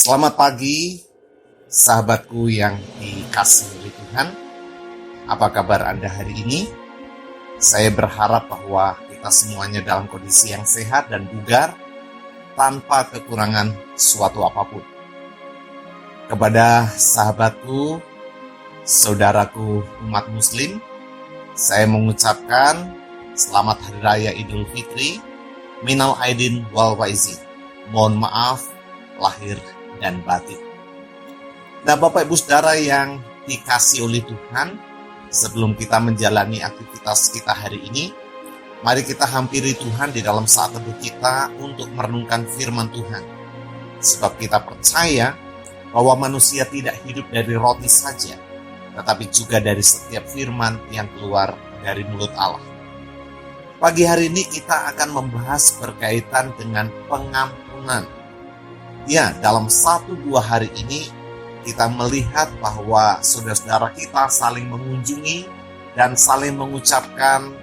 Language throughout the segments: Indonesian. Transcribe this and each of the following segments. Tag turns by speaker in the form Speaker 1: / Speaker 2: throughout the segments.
Speaker 1: Selamat pagi, sahabatku yang dikasihi oleh Tuhan. Apa kabar Anda hari ini? Saya berharap bahwa kita semuanya dalam kondisi yang sehat dan bugar, tanpa kekurangan suatu apapun. Kepada sahabatku, saudaraku umat muslim, saya mengucapkan selamat Hari Raya Idul Fitri, Minal Aidin wal Faizin. Mohon maaf lahir dan batin. Nah, Bapak Ibu Saudara yang dikasihi oleh Tuhan, sebelum kita menjalani aktivitas kita hari ini, mari kita hampiri Tuhan di dalam saat teduh kita untuk merenungkan firman Tuhan. Sebab kita percaya bahwa manusia tidak hidup dari roti saja, tetapi juga dari setiap firman yang keluar dari mulut Allah. Pagi hari ini kita akan membahas berkaitan dengan pengampunan. Ya, dalam 1-2 hari ini kita melihat bahwa saudara-saudara kita saling mengunjungi dan saling mengucapkan,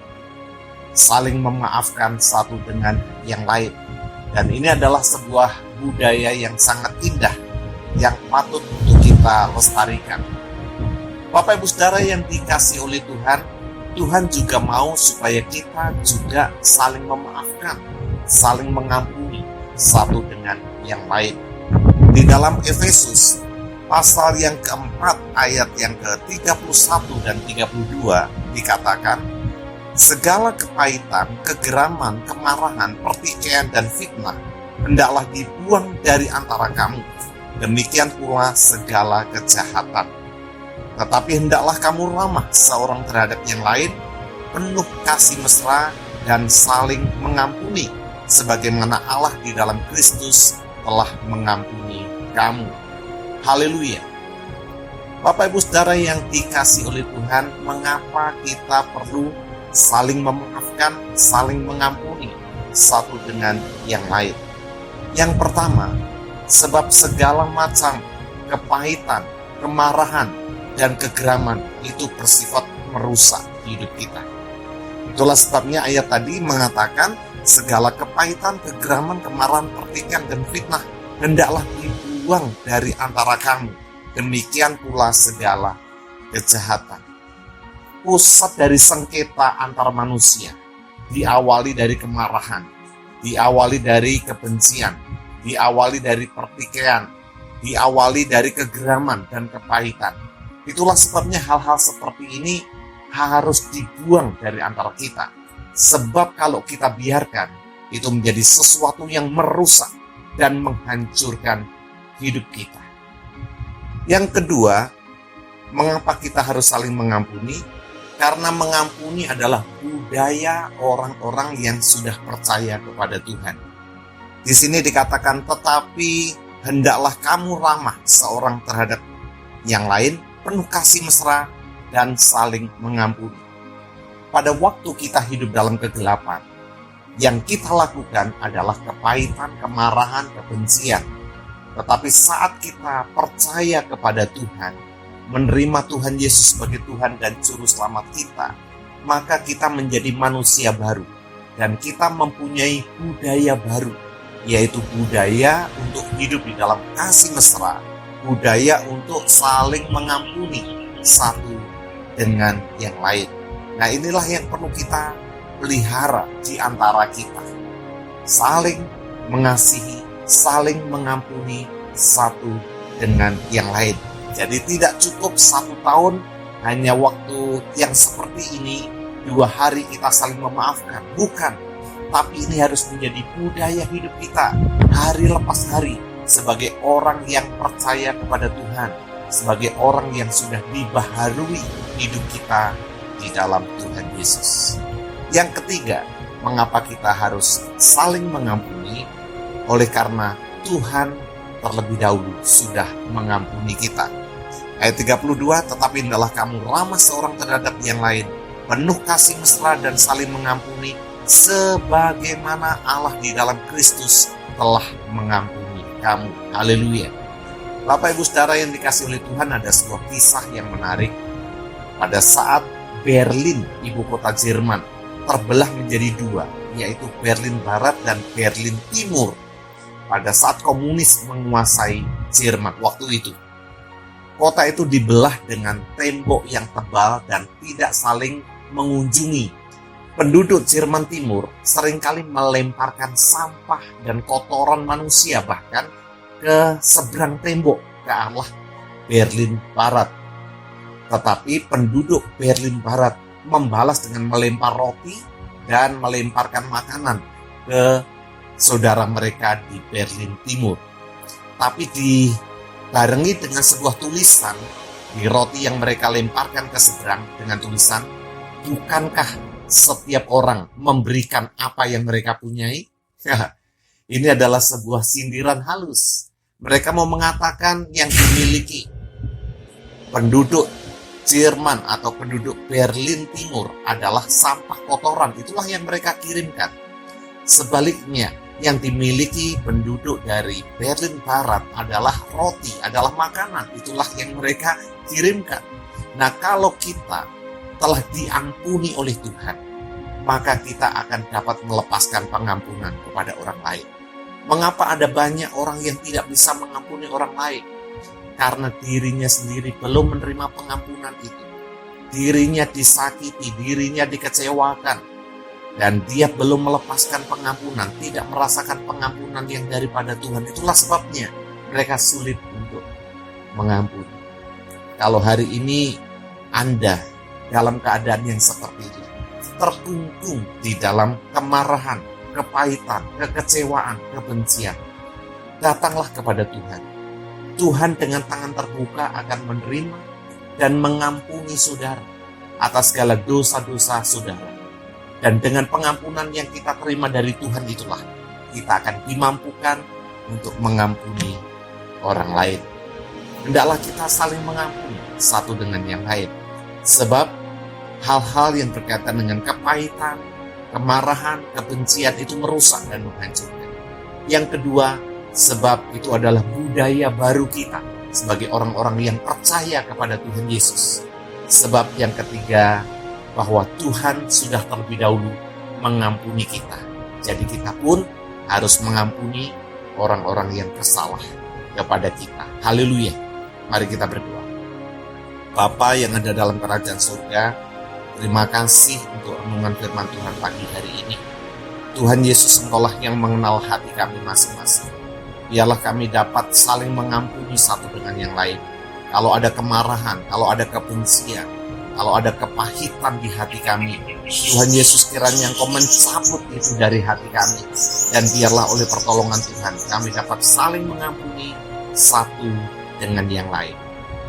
Speaker 1: saling memaafkan satu dengan yang lain. Dan ini adalah sebuah budaya yang sangat indah, yang patut untuk kita lestarikan. Bapak Ibu Saudara yang dikasihi oleh Tuhan, Tuhan juga mau supaya kita juga saling memaafkan, saling mengampuni satu dengan yang lain. Di dalam Efesus pasal yang keempat ayat yang ke-31 dan 32 dikatakan, segala kepahitan, kegeraman, kemarahan, pertikaian dan fitnah hendaklah dibuang dari antara kamu. Demikian pula segala kejahatan. Tetapi hendaklah kamu ramah seorang terhadap yang lain, penuh kasih mesra dan saling mengampuni, sebagaimana Allah di dalam Kristus telah mengampuni kamu. Haleluya. Bapak Ibu Saudara yang dikasihi oleh Tuhan, mengapa kita perlu saling memaafkan, saling mengampuni satu dengan yang lain? Yang pertama, sebab segala macam kepahitan, kemarahan, dan kegeraman itu bersifat merusak hidup kita. Itulah sebabnya ayat tadi mengatakan segala kepahitan, kegeraman, kemarahan, pertikaian, dan fitnah hendaklah dibuang dari antara kamu. Demikian pula segala kejahatan. Pusat dari sengketa antar manusia diawali dari kemarahan, diawali dari kebencian, diawali dari pertikaian, diawali dari kegeraman dan kepahitan. Itulah sebabnya hal-hal seperti ini harus dibuang dari antara kita. Sebab kalau kita biarkan, itu menjadi sesuatu yang merusak dan menghancurkan hidup kita. Yang kedua, mengapa kita harus saling mengampuni? Karena mengampuni adalah budaya orang-orang yang sudah percaya kepada Tuhan. Di sini dikatakan, tetapi hendaklah kamu ramah seorang terhadap yang lain, penuh kasih mesra dan saling mengampuni. Pada waktu kita hidup dalam kegelapan, yang kita lakukan adalah kepahitan, kemarahan, kebencian. Tetapi saat kita percaya kepada Tuhan, menerima Tuhan Yesus sebagai Tuhan dan Juru Selamat kita, maka kita menjadi manusia baru. Dan kita mempunyai budaya baru, yaitu budaya untuk hidup di dalam kasih mesra, budaya untuk saling mengampuni satu dengan yang lain. Nah, inilah yang perlu kita pelihara di antara kita. Saling mengasihi, saling mengampuni satu dengan yang lain. Jadi tidak cukup 1 tahun hanya waktu yang seperti ini, 2 hari kita saling memaafkan. Bukan. Tapi ini harus menjadi budaya hidup kita hari lepas hari sebagai orang yang percaya kepada Tuhan, sebagai orang yang sudah dibaharui hidup kita di dalam Tuhan Yesus. Yang ketiga, mengapa kita harus saling mengampuni? Oleh karena Tuhan terlebih dahulu sudah mengampuni kita. Ayat 32, tetapi hendaklah kamu ramah seorang terhadap yang lain, penuh kasih mesra dan saling mengampuni, sebagaimana Allah di dalam Kristus telah mengampuni kamu. Haleluya. Bapak Ibu Saudara yang dikasihi oleh Tuhan, ada sebuah kisah yang menarik. Pada saat Berlin, ibu kota Jerman, terbelah menjadi 2, yaitu Berlin Barat dan Berlin Timur. Pada saat komunis menguasai Jerman waktu itu. Kota itu dibelah dengan tembok yang tebal dan tidak saling mengunjungi. Penduduk Jerman Timur seringkali melemparkan sampah dan kotoran manusia bahkan ke seberang tembok ke arah Berlin Barat. Tetapi penduduk Berlin Barat membalas dengan melempar roti dan melemparkan makanan ke saudara mereka di Berlin Timur. Tapi dibarengi dengan sebuah tulisan di roti yang mereka lemparkan ke seberang dengan tulisan, "Bukankah setiap orang memberikan apa yang mereka punyai?" Ini adalah sebuah sindiran halus. Mereka mau mengatakan yang dimiliki penduduk Jerman atau penduduk Berlin Timur adalah sampah kotoran. Itulah yang mereka kirimkan. Sebaliknya, yang dimiliki penduduk dari Berlin Barat adalah roti, adalah makanan. Itulah yang mereka kirimkan. Nah, kalau kita telah diampuni oleh Tuhan, maka kita akan dapat melepaskan pengampunan kepada orang lain. Mengapa ada banyak orang yang tidak bisa mengampuni orang lain? Karena dirinya sendiri belum menerima pengampunan itu. Dirinya disakiti, dirinya dikecewakan. Dan dia belum melepaskan pengampunan, tidak merasakan pengampunan yang daripada Tuhan. Itulah sebabnya mereka sulit untuk mengampuni. Kalau hari ini Anda dalam keadaan yang seperti itu, terkungkung di dalam kemarahan, kepahitan, kekecewaan, kebencian, datanglah kepada Tuhan. Tuhan dengan tangan terbuka akan menerima dan mengampuni saudara atas segala dosa-dosa saudara. Dan dengan pengampunan yang kita terima dari Tuhan itulah kita akan dimampukan untuk mengampuni orang lain. Hendaklah kita saling mengampuni satu dengan yang lain. Sebab hal-hal yang berkaitan dengan kepahitan, kemarahan, kebencian itu merusak dan menghancurkan. Yang kedua, sebab itu adalah budaya baru kita sebagai orang-orang yang percaya kepada Tuhan Yesus. Sebab yang ketiga, bahwa Tuhan sudah terlebih dahulu mengampuni kita. Jadi kita pun harus mengampuni orang-orang yang bersalah kepada kita. Haleluya. Mari kita berdoa. Bapa yang ada dalam kerajaan surga, terima kasih untuk renungan firman Tuhan pagi hari ini. Tuhan Yesus, Engkaulah yang mengenal hati kami masing-masing. Biarlah kami dapat saling mengampuni satu dengan yang lain. Kalau ada kemarahan, kalau ada kebencian, kalau ada kepahitan di hati kami, Tuhan Yesus, kiranya Engkau mencabut itu dari hati kami. Dan biarlah oleh pertolongan Tuhan kami dapat saling mengampuni satu dengan yang lain.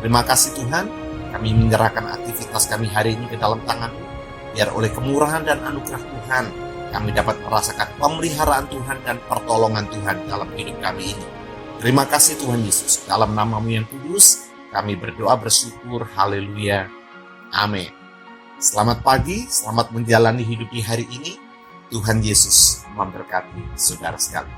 Speaker 1: Terima kasih Tuhan, kami menyerahkan aktivitas kami hari ini ke dalam tangan-Mu. Biar oleh kemurahan dan anugerah Tuhan, kami dapat merasakan pemeliharaan Tuhan dan pertolongan Tuhan dalam hidup kami ini. Terima kasih Tuhan Yesus, dalam nama-Mu yang kudus, kami berdoa bersyukur, haleluya, amin. Selamat pagi, selamat menjalani hidup di hari ini. Tuhan Yesus memberkati saudara sekalian.